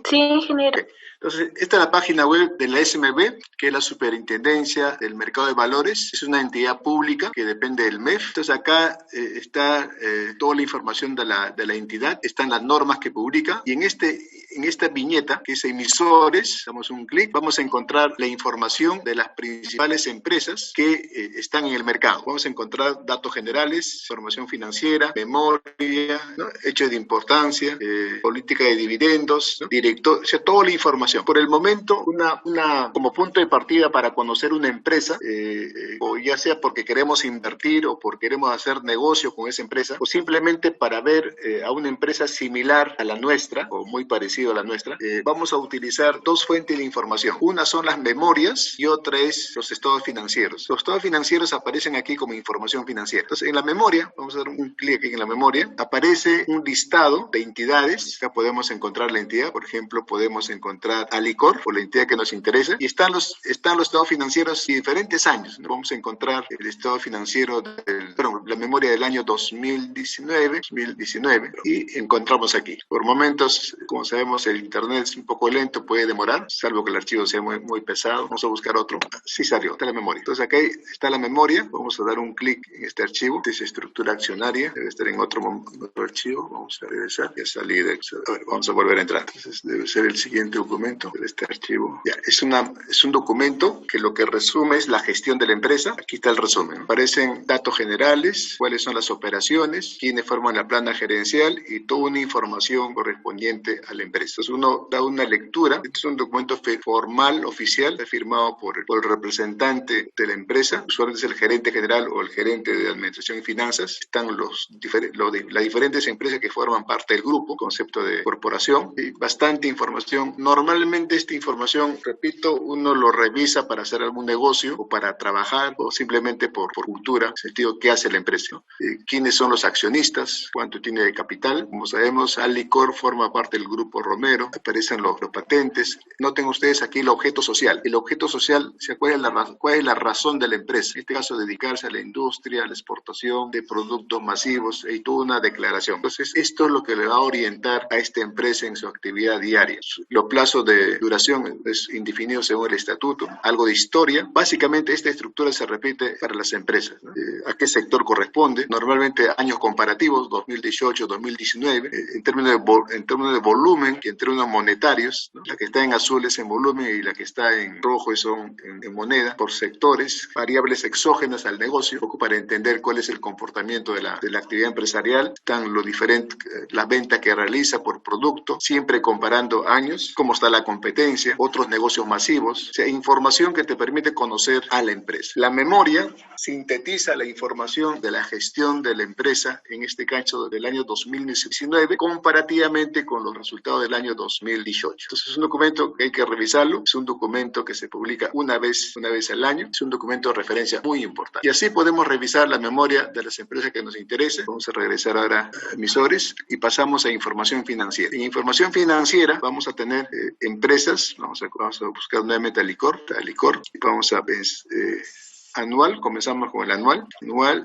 Sí, ingeniero. Entonces, esta es la página web de la SMB, que es la Superintendencia del Mercado de Valores. Es una entidad pública que depende del MEF. Entonces, acá está toda la información de la entidad, están las normas que publica, y en esta viñeta, que es emisores, damos un clic, vamos a encontrar la información de las principales empresas que están en el mercado. Vamos a encontrar datos generales, información financiera, memoria, ¿no?, hechos de importancia, política de dividendos, ¿no?, director, o sea, toda la información. Por el momento, como punto de partida para conocer una empresa, o ya sea porque queremos invertir o porque queremos hacer negocio con esa empresa, o simplemente para ver a una empresa similar a la nuestra, o muy parecido a la nuestra, vamos a utilizar dos fuentes de información. Una son las memorias y otra es los estados financieros. Los estados financieros aparecen aquí como información financiera. Entonces, en la memoria, vamos a dar un clic aquí en la memoria, aparece un listado de entidades. Acá podemos encontrar la entidad, por ejemplo, podemos encontrar Alicor, por la entidad que nos interesa, y están los estados financieros de diferentes años. Vamos a encontrar el estado financiero, la memoria del año 2019, y encontramos aquí. Por momentos, como sabemos, el internet es un poco lento, puede demorar, salvo que el archivo sea muy, muy pesado. Vamos a buscar otro. Sí salió, está la memoria. Entonces, acá está la memoria. Vamos a dar un clic en este archivo. Dice estructura accionaria. Debe estar en otro archivo. Vamos a regresar y a salir. A ver, vamos a volver a entrar. Entonces, debe ser el siguiente documento de este archivo. Ya, es un documento que lo que resume es la gestión de la empresa. Aquí está el resumen. Aparecen datos generales, cuáles son las operaciones, quiénes forman la plana gerencial y toda una información correspondiente a la empresa. Entonces, uno da una lectura. Este es un documento formal, oficial, firmado por el representante de la empresa. Usualmente es el gerente general o el gerente de administración y finanzas. Están las diferentes empresas que forman parte del grupo, concepto de corporación, y bastante información. Normalmente esta información, repito, uno lo revisa para hacer algún negocio o para trabajar o simplemente por cultura, en el sentido, ¿qué hace la empresa? ¿Quiénes son los accionistas? ¿Cuánto tiene de capital? Como sabemos, Alicor forma parte del grupo Romero, aparecen los patentes. Noten ustedes aquí el objeto social. El objeto social, ¿cuál es la razón de la empresa? En este caso, dedicarse a la industria, a la exportación de productos masivos, y toda una declaración. Entonces, esto es lo que le va a orientar a esta empresa en su actividad diaria. Los plazos de duración es indefinido según el estatuto. Algo de historia. Básicamente, esta estructura se repite para las empresas, ¿no? ¿A qué sector corresponde? Normalmente años comparativos, 2018, 2019, en términos de volumen y en términos monetarios, ¿no? La que está en azul es en volumen y la que está en rojo son en moneda, por sectores, variables exógenas al negocio, un poco para entender cuál es el comportamiento de la actividad empresarial. Están lo diferente, la venta que realiza por producto, siempre comparando años, cómo está la competencia, otros negocios masivos, o sea, información que te permite conocer a la empresa. La memoria sintetiza la información de la gestión de la empresa, en este caso del año 2019, comparativamente con los resultados del año 2018. Entonces, es un documento que hay que revisarlo, es un documento que se publica una vez al año, es un documento de referencia muy importante. Y así podemos revisar la memoria de las empresas que nos interesen. Vamos a regresar ahora a emisores y pasamos a información financiera. En información financiera vamos a tener empresas, vamos a buscar nuevamente Alicor, y vamos a ver anual, comenzamos con el anual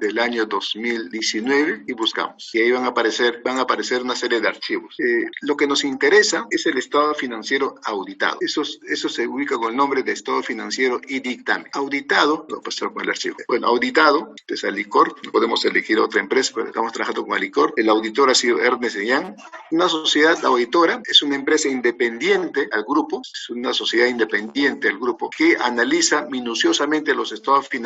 del año 2019 y buscamos. Y ahí van a aparecer una serie de archivos. Lo que nos interesa es el estado financiero auditado. Eso se ubica con el nombre de estado financiero y dictamen. Auditado, lo voy a pasar con el archivo. Bueno, auditado, este es Alicor, podemos elegir otra empresa, pero estamos trabajando con Alicor. El auditor ha sido Ernst & Young. Una sociedad auditora es una empresa independiente al grupo, es una sociedad independiente al grupo que analiza minuciosamente los estados financieros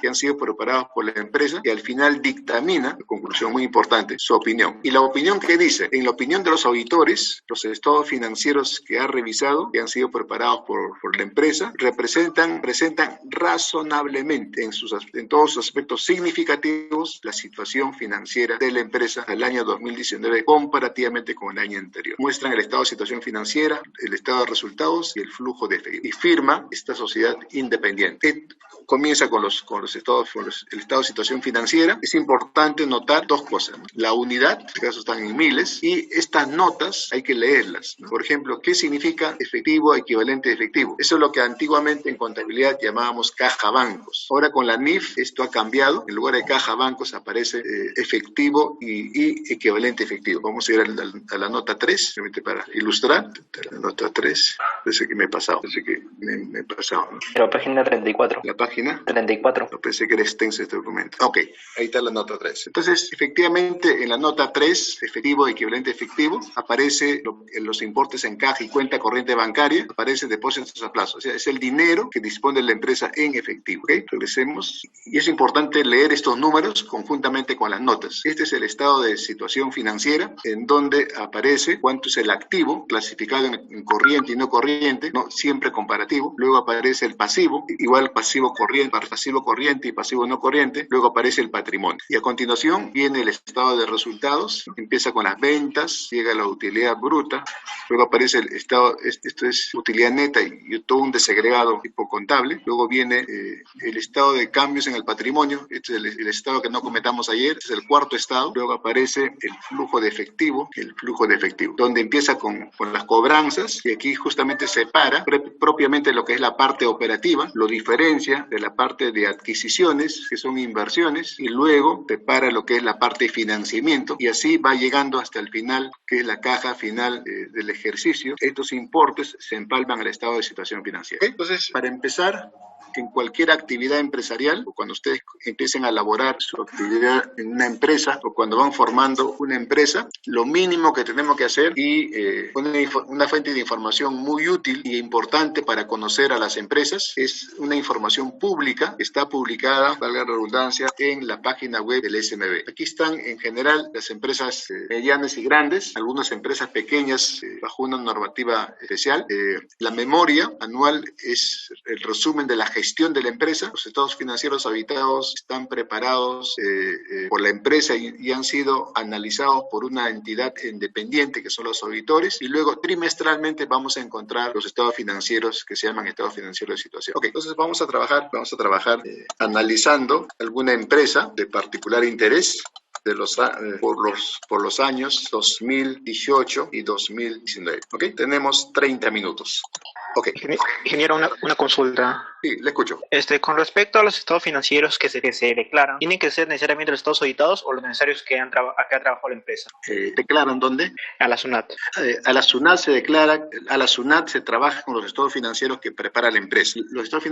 que han sido preparados por la empresa y al final dictamina, conclusión muy importante, su opinión. Y la opinión que dice, en la opinión de los auditores, los estados financieros que ha revisado, que han sido preparados por la empresa, presentan razonablemente en todos sus aspectos significativos la situación financiera de la empresa al año 2019 comparativamente con el año anterior. Muestran el estado de situación financiera, el estado de resultados y el flujo de efectivo. Y firma esta sociedad independiente. comienza con los estados, el estado de situación financiera. Es importante notar dos cosas, ¿no? La unidad, en este caso están en miles, y estas notas hay que leerlas, ¿no? Por ejemplo, ¿qué significa efectivo, equivalente a efectivo? Eso es lo que antiguamente en contabilidad llamábamos caja bancos. Ahora con la NIF esto ha cambiado. En lugar de caja bancos aparece efectivo y equivalente a efectivo. Vamos a ir a la nota 3, para ilustrar. La nota 3, parece que me he pasado. Parece que me he pasado, ¿no? Pero página 34. ¿La página? 34. No, pensé que era extenso este documento. Ok, ahí está la nota 3. Entonces, efectivamente, en la nota 3, efectivo, equivalente a efectivo, aparece los importes en caja y cuenta corriente bancaria, aparecen depósitos a plazo. O sea, es el dinero que dispone la empresa en efectivo. ¿Ok? Regresemos. Y es importante leer estos números conjuntamente con las notas. Este es el estado de situación financiera, en donde aparece cuánto es el activo, clasificado en corriente y no corriente, no siempre comparativo. Luego aparece el pasivo, igual pasivo corriente y pasivo no corriente. Luego aparece el patrimonio. Y a continuación viene el estado de resultados. Empieza con las ventas, llega la utilidad bruta. Luego aparece el estado, esto es utilidad neta y todo un desagregado tipo contable. Luego viene el estado de cambios en el patrimonio. Este es el estado que no comentamos ayer. Este es el cuarto estado. Luego aparece el flujo de efectivo, donde empieza con las cobranzas, y aquí justamente separa propiamente lo que es la parte operativa, lo diferencia de la parte de adquisiciones, que son inversiones, y luego separa lo que es la parte de financiamiento, y así va llegando hasta el final, que es la caja final del ejercicio. Estos importes se empalman al estado de situación financiera. Entonces, para empezar, en cualquier actividad empresarial, o cuando ustedes empiecen a elaborar su actividad en una empresa, o cuando van formando una empresa, lo mínimo que tenemos que hacer, y una fuente de información muy útil y importante para conocer a las empresas, es una información pública que está publicada, valga la redundancia, en la página web del SMB. Aquí están en general las empresas medianas y grandes, algunas empresas pequeñas bajo una normativa especial. La memoria anual es el resumen de la gestión de la empresa. Los estados financieros auditados están preparados por la empresa y han sido analizados por una entidad independiente que son los auditores, y luego trimestralmente vamos a encontrar los estados financieros que se llaman estados financieros de situación. Ok, entonces vamos a trabajar analizando alguna empresa de particular interés por los años 2018 y 2019. ¿Ok? Tenemos 30 minutos. Ok. Ingeniero, una consulta. Sí, le escucho. Con respecto a los estados financieros que se declaran, ¿tienen que ser necesariamente los estados auditados o los necesarios que ha trabajado la empresa? ¿Declaran dónde? A la SUNAT. A la SUNAT se declara, a la SUNAT se trabaja con los estados financieros que prepara la empresa. Los estados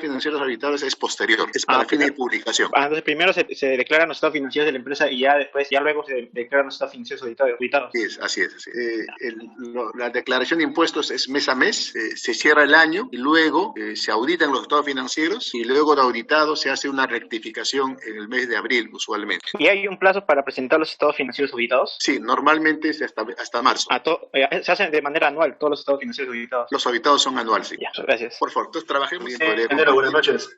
financieros auditados es posterior, es para fines de publicación. Entonces primero se declaran los estados financieros de la empresa y ya luego se declaran los estados financieros auditados. Así es. La declaración de impuestos es mes a mes, se cierra el año y luego se auditan los estados financieros, y luego de auditado se hace una rectificación en el mes de abril usualmente. ¿Y hay un plazo para presentar los estados financieros auditados? Sí, normalmente es hasta marzo. Se hacen de manera anual todos los estados financieros auditados. Los auditados son anuales, sí. Ya, gracias. Por favor, entonces trabajemos. Buenas noches.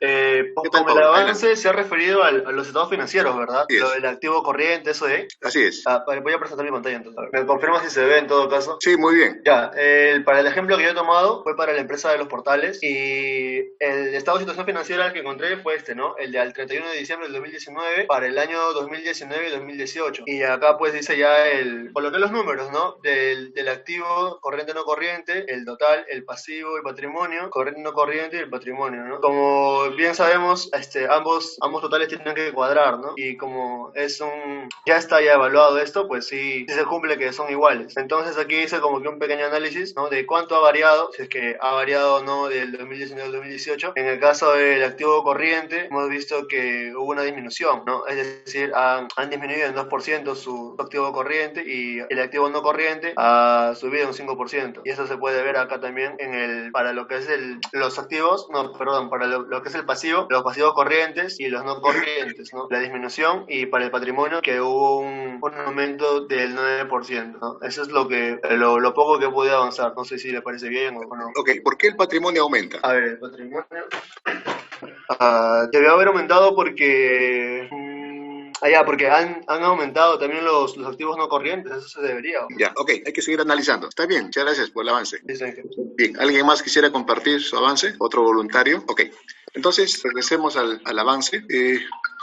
Como el avance se ha referido a los estados financieros, ¿verdad? Lo del activo corriente, eso de... Así es. Voy a presentar mi pantalla entonces. ¿Me confirma si se ve en todo caso? Sí, muy bien. Ya, para el ejemplo que yo he tomado fue para la empresa de los portales, y el estado de situación financiera que encontré fue ¿no? El de al 31 de diciembre del 2019 para el año 2019 y 2018. Y acá pues dice ya coloqué los números, ¿no? Del activo corriente no corriente, el total, el pasivo y patrimonio, corriente no corriente y el patrimonio, ¿no? Como bien sabemos, ambos totales tienen que cuadrar, ¿no? Y como ya está ya evaluado esto, pues sí se cumple que son iguales. Entonces aquí hice como que un pequeño análisis, ¿no? De cuánto ha variado, si es que ha variado o no del 2019 al 2018. En el caso del activo corriente, hemos visto que hubo una disminución, ¿no? Es decir, han disminuido en 2% su activo corriente, y el activo no corriente ha subido un 5%. Y eso se puede ver acá también para lo que es los activos, para lo que es el pasivo, los pasivos corrientes y los no corrientes, ¿no? La disminución, y para el patrimonio que hubo un aumento del 9%, ¿no? Eso es lo poco que pude avanzar. No sé si le parece bien o no. Ok, ¿por qué el patrimonio aumenta? A ver, el patrimonio debió haber aumentado porque Allá, porque han aumentado también los activos no corrientes, eso se debería. Ya, ok, hay que seguir analizando. Está bien, muchas gracias por el avance. Sí, sí. Bien, ¿alguien más quisiera compartir su avance? ¿Otro voluntario? Ok. Entonces, regresemos al avance.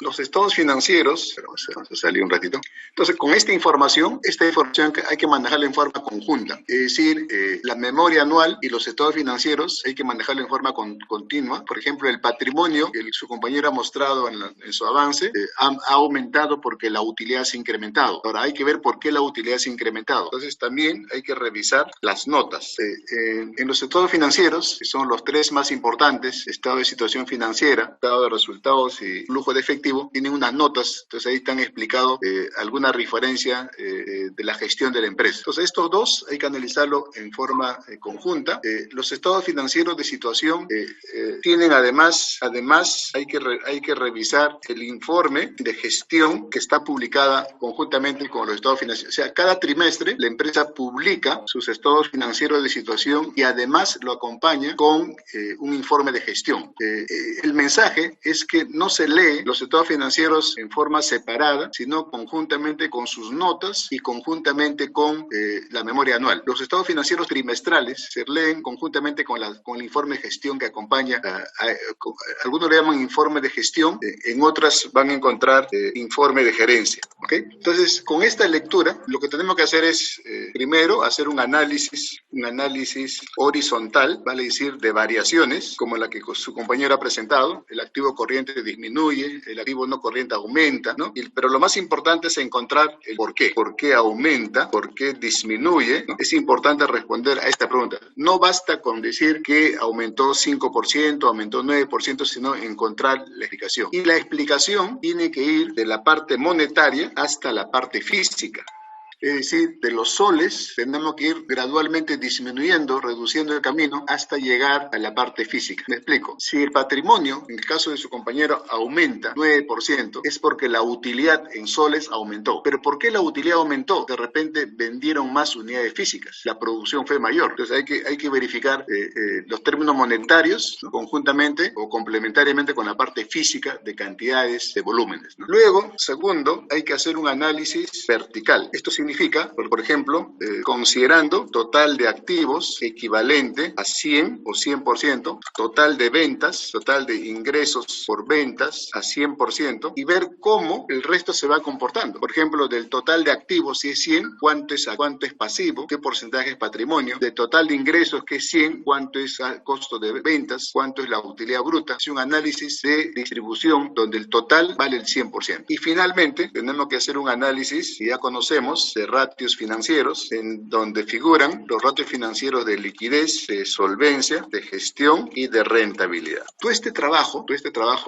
Los estados financieros, pero vamos a salir un ratito. Entonces, con esta información que hay que manejarla en forma conjunta. Es decir, la memoria anual y los estados financieros hay que manejarla en forma continua. Por ejemplo, el patrimonio que su compañero ha mostrado en su avance ha aumentado porque la utilidad se ha incrementado. Ahora, hay que ver por qué la utilidad se ha incrementado. Entonces, también hay que revisar las notas. En los estados financieros, que son los tres más importantes, estado de situación financiera, estado de resultados y flujo de efectivo, tienen unas notas, entonces ahí están explicados alguna referencia de la gestión de la empresa. Entonces estos dos hay que analizarlo en forma conjunta. Los estados financieros de situación tienen además hay que revisar el informe de gestión que está publicada conjuntamente con los estados financieros. O sea, cada trimestre la empresa publica sus estados financieros de situación y además lo acompaña con un informe de gestión. El mensaje es que no se lee los estados financieros en forma separada, sino conjuntamente con sus notas y conjuntamente con la memoria anual. Los estados financieros trimestrales se leen conjuntamente con el informe de gestión que acompaña. Algunos le llaman informe de gestión, en otras van a encontrar informe de gerencia. ¿Okay? Entonces, con esta lectura, lo que tenemos que hacer es, primero, hacer un análisis horizontal, vale decir, de variaciones, como la que su compañero ha presentado. El activo corriente disminuye, el activo no corriente aumenta, ¿no? Pero lo más importante es encontrar el por qué. ¿Por qué aumenta? ¿Por qué disminuye? ¿No? Es importante responder a esta pregunta. No basta con decir que aumentó 5%, aumentó 9%, sino encontrar la explicación. Y la explicación tiene que ir de la parte monetaria hasta la parte física. Es decir, de los soles tenemos que ir gradualmente disminuyendo, reduciendo el camino hasta llegar a la parte física. Me explico. Si el patrimonio, en el caso de su compañero, aumenta 9%, es porque la utilidad en soles aumentó. ¿Pero por qué la utilidad aumentó? De repente vendieron más unidades físicas, la producción fue mayor. Entonces hay que verificar los términos monetarios, ¿no? Conjuntamente o complementariamente con la parte física de cantidades, de volúmenes, ¿no? Luego, segundo, hay que hacer un análisis vertical. Esto significa, por ejemplo, considerando total de activos equivalente a 100 o 100%, total de ventas, total de ingresos por ventas a 100% y ver cómo el resto se va comportando. Por ejemplo, del total de activos, si es 100, ¿cuánto es pasivo? ¿Qué porcentaje es patrimonio? De total de ingresos, que es 100, ¿cuánto es costo de ventas? ¿Cuánto es la utilidad bruta? Es un análisis de distribución donde el total vale el 100%. Y finalmente, tenemos que hacer un análisis, que ya conocemos, de ratios financieros, en donde figuran los ratios financieros de liquidez, de solvencia, de gestión y de rentabilidad. Todo este trabajo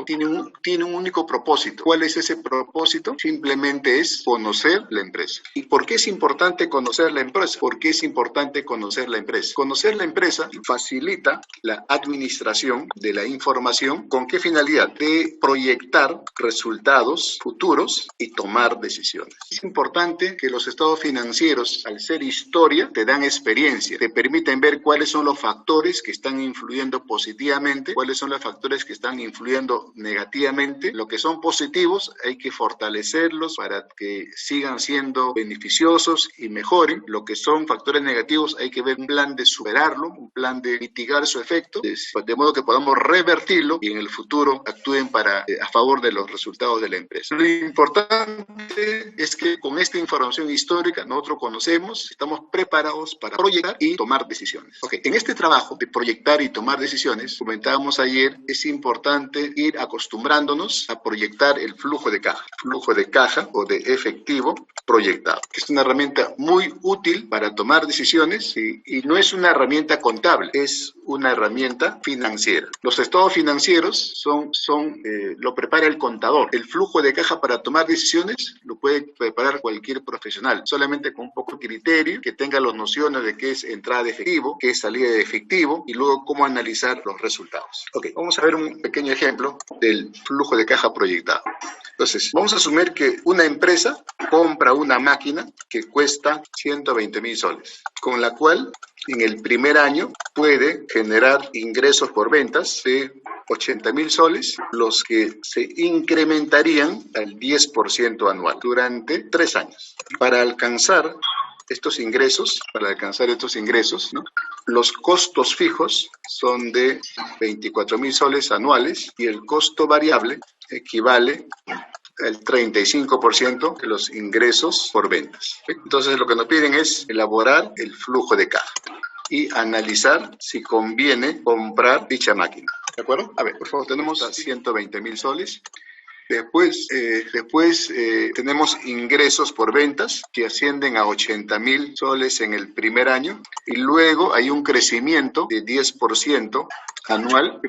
tiene un único propósito. ¿Cuál es ese propósito? Simplemente es conocer la empresa. ¿Y por qué es importante conocer la empresa? ¿Por qué es importante conocer la empresa? Conocer la empresa facilita la administración de la información. ¿Con qué finalidad? De proyectar resultados futuros y tomar decisiones. Es importante que los estados financieros, al ser historia, te dan experiencia, te permiten ver cuáles son los factores que están influyendo positivamente, cuáles son los factores que están influyendo negativamente. Lo que son positivos hay que fortalecerlos para que sigan siendo beneficiosos y mejoren. Lo que son factores negativos hay que ver un plan de superarlo, un plan de mitigar su efecto, de modo que podamos revertirlo y en el futuro actúen a favor de los resultados de la empresa. Lo importante es que con esta información histórica nosotros conocemos, estamos preparados para proyectar y tomar decisiones. Okay. En este trabajo de proyectar y tomar decisiones, comentábamos ayer, es importante ir acostumbrándonos a proyectar el flujo de caja o de efectivo proyectado, que es una herramienta muy útil para tomar decisiones y no es una herramienta contable, es una herramienta financiera. Los estados financieros lo prepara el contador. El flujo de caja para tomar decisiones lo puede preparar cualquier profesional, solamente con un poco de criterio, que tenga las nociones de qué es entrada de efectivo, qué es salida de efectivo y luego cómo analizar los resultados. Ok, vamos a ver un pequeño ejemplo del flujo de caja proyectado. Entonces, vamos a asumir que una empresa compra una máquina que cuesta 120.000 soles, con la cual en el primer año puede generar ingresos por ventas de 80.000 soles, los que se incrementarían al 10% anual durante 3 años. Para alcanzar estos ingresos, ¿no? Los costos fijos son de 24.000 soles anuales y el costo variable equivale al 35% de los ingresos por ventas. ¿Sí? Entonces lo que nos piden es elaborar el flujo de caja y analizar si conviene comprar dicha máquina. ¿De acuerdo? A ver, por favor, tenemos a 120.000 soles. Después tenemos ingresos por ventas que ascienden a 80.000 soles en el primer año y luego hay un crecimiento de 10% anual,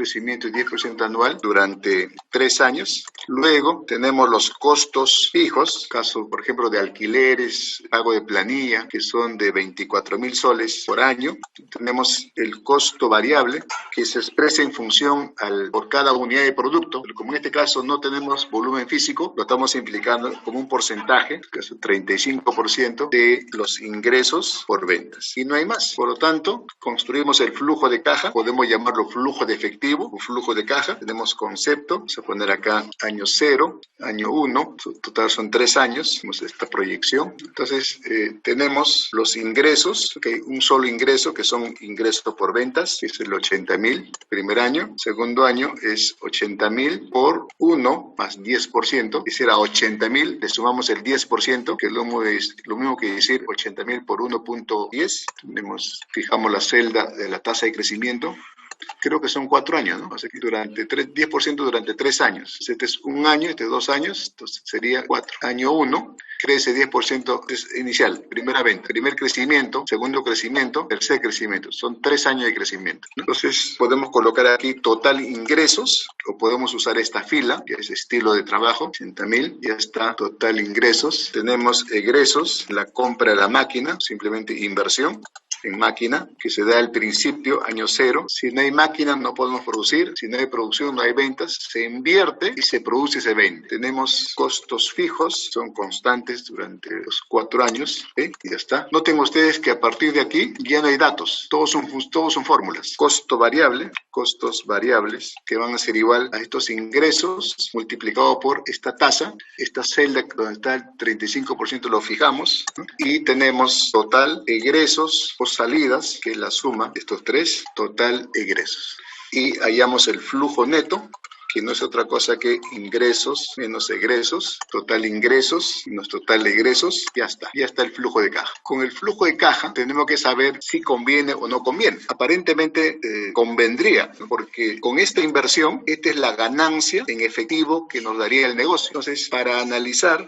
durante 3 años. Luego tenemos los costos fijos, caso por ejemplo de alquileres, pago de planilla, que son de 24.000 soles por año. Tenemos el costo variable que se expresa en función por cada unidad de producto, pero como en este caso no tenemos volumen físico, lo estamos implicando como un porcentaje, que es el 35% de los ingresos por ventas. Y no hay más. Por lo tanto, construimos el flujo de caja, podemos llamarlo flujo de efectivo o flujo de caja. Tenemos concepto, vamos a poner acá año 0, año 1, total son 3 años, tenemos esta proyección. Entonces, tenemos los ingresos, un solo ingreso, que son ingresos por ventas, que es el 80.000, primer año. Segundo año es 80.000 por 1 más 10%, es decir, a 80.000 le sumamos el 10%, que es lo mismo que decir 80.000 por 1.10. Fijamos la celda de la tasa de crecimiento. Creo que son 4 años, ¿no? O sea, que 10% durante 3 años. Este es un año, este es 2 años, entonces sería 4. Año 1 crece 10% inicial, primera venta, primer crecimiento, segundo crecimiento, tercer crecimiento. Son 3 años de crecimiento, ¿no? Entonces podemos colocar aquí total ingresos, o podemos usar esta fila, que es estilo de trabajo, 80.000, ya está, total ingresos. Tenemos egresos, la compra de la máquina, simplemente inversión en máquina, que se da al principio, año 0. Si no hay máquina, no podemos producir. Si no hay producción, no hay ventas. Se invierte y se produce y se vende. Tenemos costos fijos, son constantes durante los 4 años. Y ya está. Noten ustedes que a partir de aquí ya no hay datos. Todos son fórmulas. Costo variable, costos variables, que van a ser igual a estos ingresos multiplicado por esta tasa. Esta celda donde está el 35% lo fijamos, ¿no? Y tenemos total egresos o salidas, que es la suma de estos 3, total egresos. Y hallamos el flujo neto, que no es otra cosa que ingresos menos egresos, total ingresos menos total egresos, ya está el flujo de caja. Con el flujo de caja tenemos que saber si conviene o no conviene. Aparentemente convendría, ¿no? Porque con esta inversión, esta es la ganancia en efectivo que nos daría el negocio. Entonces, para analizar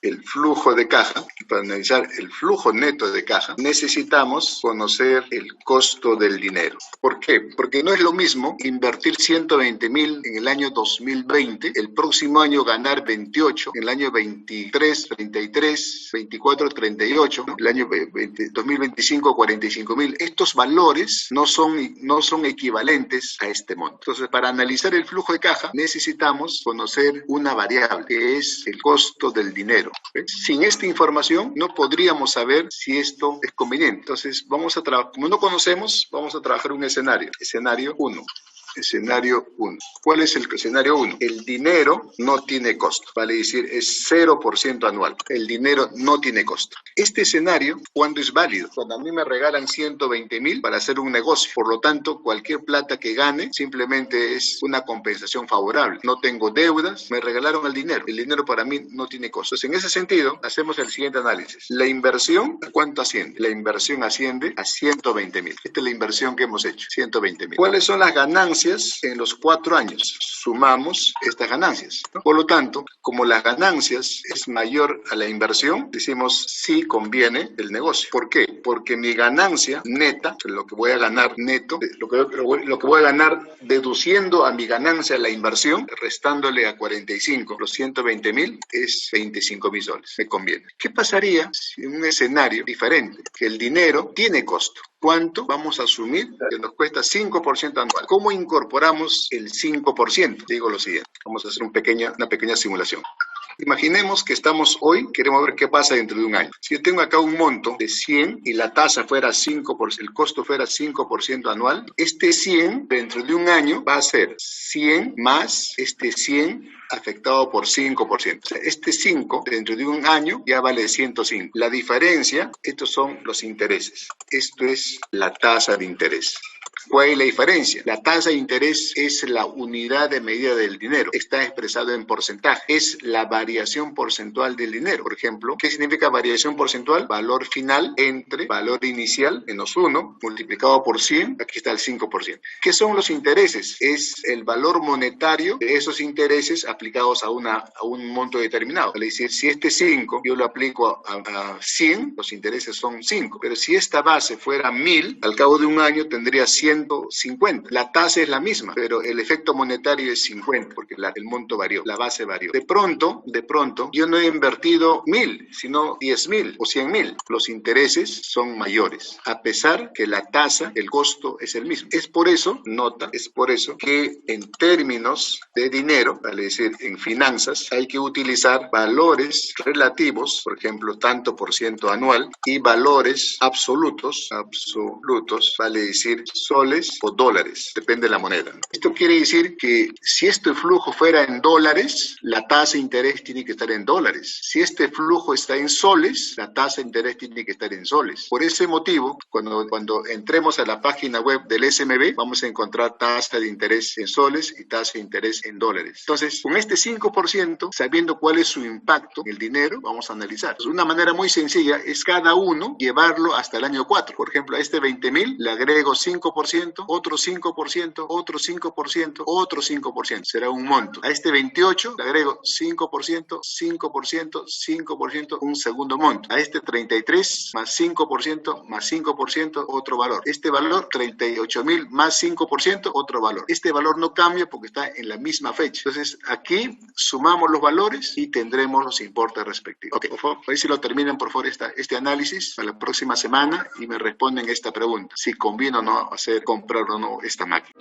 el flujo de caja, para analizar el flujo neto de caja, necesitamos conocer el costo del dinero. ¿Por qué? Porque no es lo mismo invertir 120.000 en el año 2020, el próximo año ganar 28, en el año 23, 33, 24, 38, ¿no? El año 2025, 45.000. Estos valores no son equivalentes a este monto. Entonces, para analizar el flujo de caja, necesitamos conocer una variable, que es el costo del dinero. Sin esta información no podríamos saber si esto es conveniente. Entonces, como no conocemos, vamos a trabajar un escenario. Escenario 1. Escenario 1. ¿Cuál es el escenario 1? El dinero no tiene costo, vale decir, es 0% anual. El dinero no tiene costo. Este escenario, ¿cuándo es válido? Cuando a mí me regalan 120.000 para hacer un negocio. Por lo tanto, cualquier plata que gane simplemente es una compensación favorable. No tengo deudas, me regalaron el dinero. El dinero para mí no tiene costo. Entonces, en ese sentido, hacemos el siguiente análisis. La inversión, ¿a cuánto asciende? La inversión asciende a 120.000. Esta es la inversión que hemos hecho, 120.000. ¿Cuáles son las ganancias en los 4 años? Sumamos estas ganancias, ¿no? Por lo tanto, como las ganancias es mayor a la inversión, decimos sí conviene el negocio. ¿Por qué? Porque mi ganancia neta, lo que voy a ganar neto, lo que voy a ganar deduciendo a mi ganancia la inversión, restándole a 45, los 120.000, es 25.000 soles. Me conviene. ¿Qué pasaría si en un escenario diferente, que el dinero tiene costo? ¿Cuánto vamos a asumir que nos cuesta 5% anual? ¿Cómo incorporamos el 5%? Digo lo siguiente. Vamos a hacer una pequeña simulación. Imaginemos que estamos hoy, queremos ver qué pasa dentro de un año. Si yo tengo acá un monto de 100 y la tasa fuera 5%, el costo fuera 5% anual, este 100 dentro de un año va a ser 100 más este 100 afectado por 5%. O sea, este 5 dentro de un año ya vale 105. La diferencia, estos son los intereses. Esto es la tasa de interés. ¿Cuál es la diferencia? La tasa de interés es la unidad de medida del dinero. Está expresado en porcentaje. Es la variación porcentual del dinero. Por ejemplo, ¿qué significa variación porcentual? Valor final entre valor inicial, menos 1, multiplicado por 100. Aquí está el 5%. ¿Qué son los intereses? Es el valor monetario de esos intereses aplicados a un monto determinado. Es decir, si este 5 yo lo aplico a 100, los intereses son 5. Pero si esta base fuera 1000, al cabo de un año tendría 150. La tasa es la misma, pero el efecto monetario es 50, porque el monto varió, la base varió. De pronto, yo no he invertido 1000, sino 10.000 o 100.000. Los intereses son mayores, a pesar que la tasa, el costo es el mismo. Es por eso, nota, es por eso que en términos de dinero, vale decir, en finanzas, hay que utilizar valores relativos, por ejemplo, tanto por ciento anual, y valores absolutos, vale decir, soles o dólares, depende de la moneda. Esto quiere decir que si este flujo fuera en dólares, la tasa de interés tiene que estar en dólares. Si este flujo está en soles, la tasa de interés tiene que estar en soles. Por ese motivo, cuando entremos a la página web del SMB, vamos a encontrar tasa de interés en soles y tasa de interés en dólares. Entonces, con este 5%, sabiendo cuál es su impacto en el dinero, vamos a analizar. Entonces, una manera muy sencilla es cada uno llevarlo hasta el año 4. Por ejemplo, a este 20.000 le agrego 5%, otro 5%, otro 5%, otro 5%. Será un monto. A este 28 le agrego 5%, 5%, 5%, un segundo monto. A este 33 más 5% más 5%, otro valor. Este valor 38.000 más 5%, otro valor. Este valor no cambia porque está en la misma fecha. Entonces, aquí sumamos los valores y tendremos los importes respectivos. Ok, por favor, a ver si lo terminan, por favor, este análisis para la próxima semana y me responden esta pregunta. Si conviene o no comprar o no esta máquina.